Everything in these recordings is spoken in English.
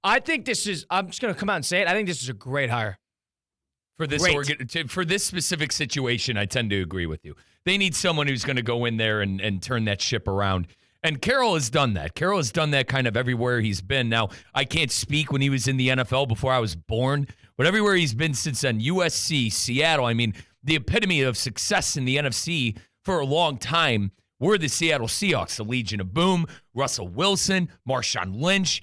I think this is, I'm just going to come out and say it, I think this is a great hire. For this for this specific situation, I tend to agree with you. They need someone who's going to go in there and turn that ship around. And Carroll has done that. Carroll has done that kind of everywhere he's been. Now, I can't speak when he was in the NFL before I was born, but everywhere he's been since then, USC, Seattle, I mean, the epitome of success in the NFC for a long time were the Seattle Seahawks, the Legion of Boom, Russell Wilson, Marshawn Lynch.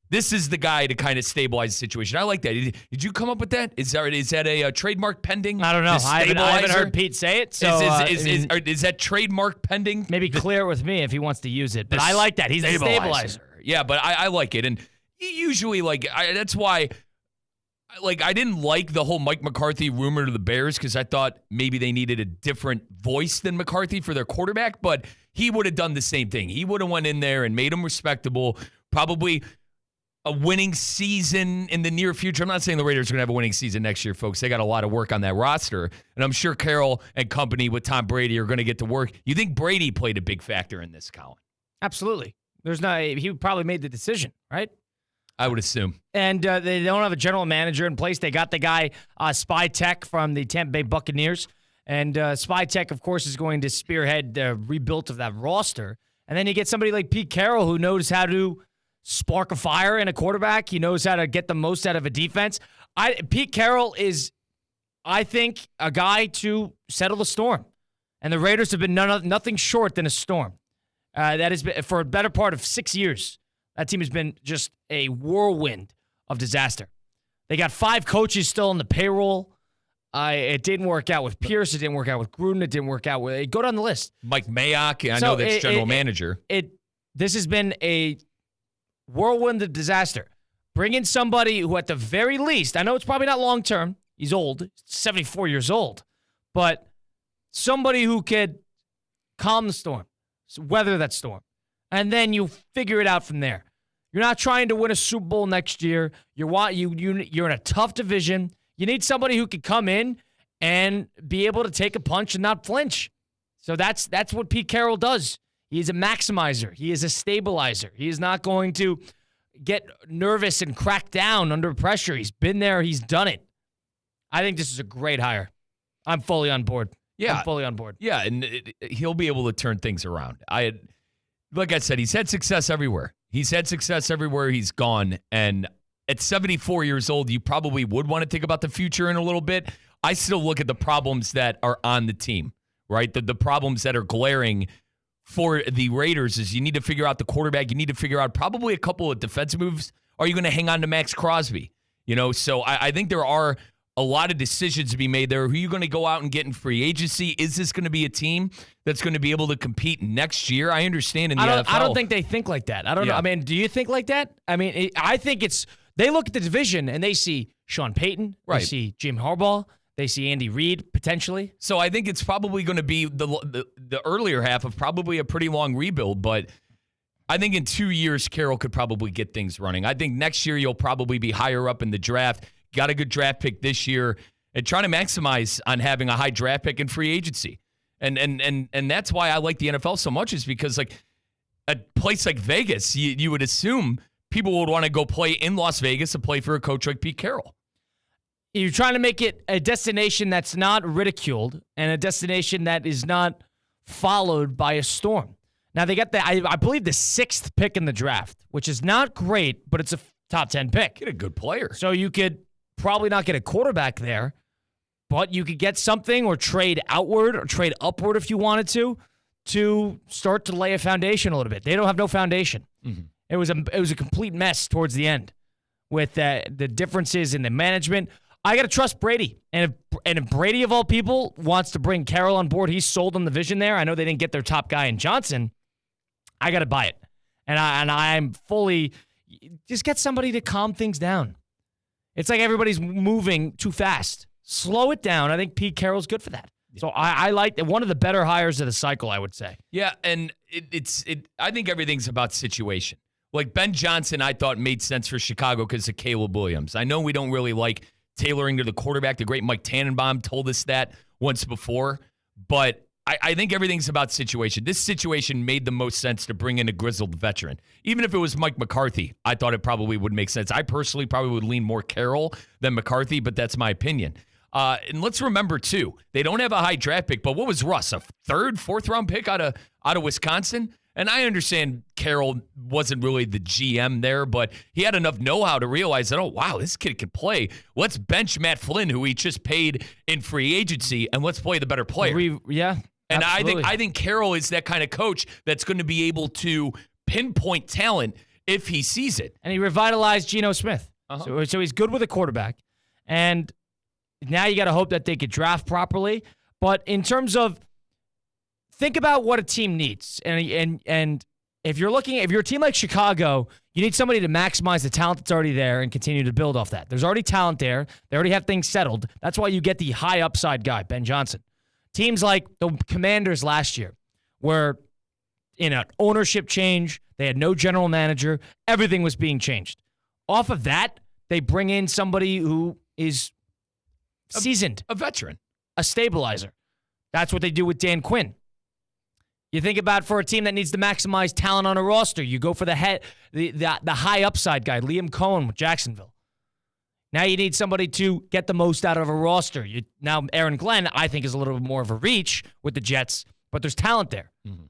This is the guy to kind of stabilize the situation. I like that. Did you come up with that? Is that a trademark pending? I don't know. I haven't heard Pete say it. So is that trademark pending? Maybe clear it with me if he wants to use it. But I like that. He's a stabilizer. Yeah, but I like it. And usually, that's why, I didn't like the whole Mike McCarthy rumor to the Bears because I thought maybe they needed a different voice than McCarthy for their quarterback. But he would have done the same thing. He would have went in there and made them respectable, probably a winning season in the near future. I'm not saying the Raiders are going to have a winning season next year, folks. They got a lot of work on that roster, and I'm sure Carroll and company with Tom Brady are going to get to work. You think Brady played a big factor in this, Colin? Absolutely. He probably made the decision, right? I would assume. And they don't have a general manager in place. They got the guy, Spy Tech from the Tampa Bay Buccaneers, and Spy Tech, of course, is going to spearhead the rebuild of that roster. And then you get somebody like Pete Carroll who knows how to spark a fire in a quarterback. He knows how to get the most out of a defense. Pete Carroll is, I think, a guy to settle the storm. And the Raiders have been nothing short than a storm. That has been, for a better part of 6 years, that team has been just a whirlwind of disaster. They got 5 coaches still on the payroll. It didn't work out with Pierce. It didn't work out with Gruden. It didn't work out with... Go down the list. Mike Mayock, I know that's general manager. This has been a whirlwind of disaster. Bring in somebody who, at the very least, I know it's probably not long term. He's old, 74 years old, but somebody who could calm the storm, weather that storm, and then you figure it out from there. You're not trying to win a Super Bowl next year. You're in a tough division. You need somebody who could come in and be able to take a punch and not flinch. So that's what Pete Carroll does. He is a maximizer. He is a stabilizer. He is not going to get nervous and crack down under pressure. He's been there. He's done it. I think this is a great hire. I'm fully on board. Yeah. I'm fully on board. Yeah, and he'll be able to turn things around. Like I said, he's had success everywhere. He's had success everywhere he's gone. And at 74 years old, you probably would want to think about the future in a little bit. I still look at the problems that are on the team, right? The problems that are glaring for the Raiders is you need to figure out the quarterback. You need to figure out probably a couple of defensive moves. Are you going to hang on to Max Crosby? So I think there are a lot of decisions to be made there. Who are you going to go out and get in free agency? Is this going to be a team that's going to be able to compete next year? I understand in the NFL. I don't think they think like that. I don't know. I mean, do you think like that? I mean, I think they look at the division and they see Sean Payton. Right. They see Jim Harbaugh. They see Andy Reid, potentially. So I think it's probably going to be the earlier half of probably a pretty long rebuild, but I think in 2 years, Carroll could probably get things running. I think next year you'll probably be higher up in the draft. Got a good draft pick this year, and trying to maximize on having a high draft pick in free agency. And that's why I like the NFL so much, is because like a place like Vegas, you would assume people would want to go play in Las Vegas to play for a coach like Pete Carroll. You're trying to make it a destination that's not ridiculed and a destination that is not followed by a storm. Now, they got I believe the 6th pick in the draft, which is not great, but it's a top 10 pick. Get a good player. So you could probably not get a quarterback there, but you could get something or trade outward or trade upward if you wanted to start to lay a foundation a little bit. They don't have no foundation. Mm-hmm. It was a complete mess towards the end with the differences in the management. I got to trust Brady. And if Brady, of all people, wants to bring Carroll on board, he's sold on the vision there. I know they didn't get their top guy in Johnson. I got to buy it. And I'm fully, just get somebody to calm things down. It's like everybody's moving too fast. Slow it down. I think Pete Carroll's good for that. So I like one of the better hires of the cycle, I would say. Yeah, and I think everything's about situation. Like Ben Johnson, I thought made sense for Chicago because of Caleb Williams. I know we don't really like tailoring to the quarterback. The great Mike Tannenbaum told us that once before. But I think everything's about situation. This situation made the most sense to bring in a grizzled veteran. Even if it was Mike McCarthy, I thought it probably would make sense. I personally probably would lean more Carroll than McCarthy, but that's my opinion. And let's remember, too, they don't have a high draft pick, but what was Russ, a third, fourth-round pick out of Wisconsin? And I understand Carroll wasn't really the GM there, but he had enough know-how to realize that, oh, wow, this kid can play. Let's bench Matt Flynn, who he just paid in free agency, and let's play the better player. Yeah, and absolutely. I think Carroll is that kind of coach that's going to be able to pinpoint talent if he sees it. And he revitalized Geno Smith. So he's good with a quarterback. And now you got to hope that they could draft properly. But in terms of, think about what a team needs. And if you're a team like Chicago, you need somebody to maximize the talent that's already there and continue to build off that. There's already talent there. They already have things settled. That's why you get the high upside guy, Ben Johnson. Teams like the Commanders last year were in an ownership change. They had no general manager. Everything was being changed. Off of that, they bring in somebody who is seasoned. A veteran. A stabilizer. That's what they do with Dan Quinn. You think about for a team that needs to maximize talent on a roster, you go for the high upside guy, Liam Cohen with Jacksonville. Now you need somebody to get the most out of a roster. Now Aaron Glenn, I think, is a little bit more of a reach with the Jets, but there's talent there. Mm-hmm.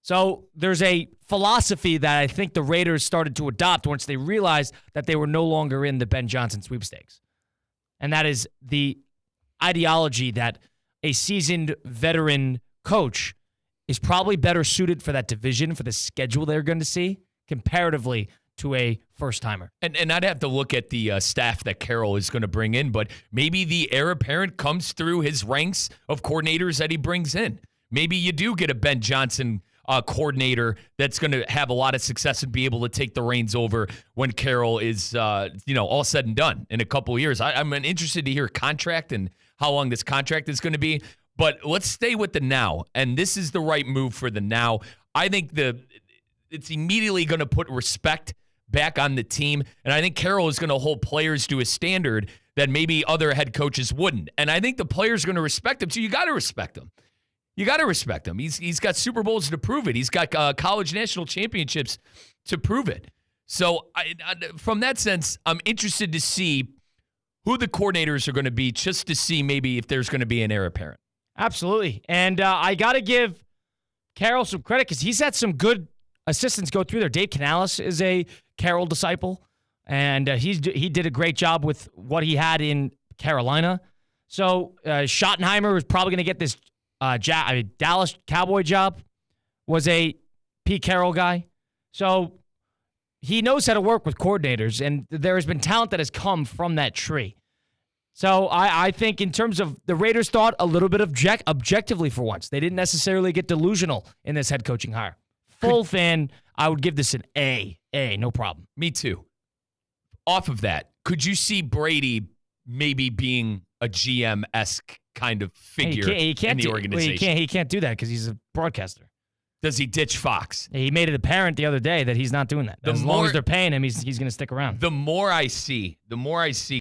So there's a philosophy that I think the Raiders started to adopt once they realized that they were no longer in the Ben Johnson sweepstakes. And that is the ideology that a seasoned veteran coach is probably better suited for that division, for the schedule they're going to see, comparatively to a first-timer. And I'd have to look at the staff that Carroll is going to bring in, but maybe the heir apparent comes through his ranks of coordinators that he brings in. Maybe you do get a Ben Johnson coordinator that's going to have a lot of success and be able to take the reins over when Carroll is, all said and done in a couple of years. I'm interested to hear contract and how long this contract is going to be. But let's stay with the now, and this is the right move for the now. I think it's immediately going to put respect back on the team, and I think Carroll is going to hold players to a standard that maybe other head coaches wouldn't. And I think the players are going to respect him, so you got to respect him. You got to respect him. He's got Super Bowls to prove it. He's got college national championships to prove it. So from that sense, I'm interested to see who the coordinators are going to be, just to see maybe if there's going to be an heir apparent. Absolutely. And I got to give Carroll some credit because he's had some good assistants go through there. Dave Canales is a Carroll disciple, and he did a great job with what he had in Carolina. So Schottenheimer is probably going to get this Dallas Cowboy job, was a Pete Carroll guy. So he knows how to work with coordinators, and there has been talent that has come from that tree. So I think in terms of the Raiders thought a little bit objectively for once. They didn't necessarily get delusional in this head coaching hire. Full fan, I would give this an A. No problem. Me too. Off of that, could you see Brady maybe being a GM-esque kind of figure in the organization? He can't do that because he's a broadcaster. Does he ditch Fox? He made it apparent the other day that he's not doing that. As long as they're paying him, he's going to stick around. The more I see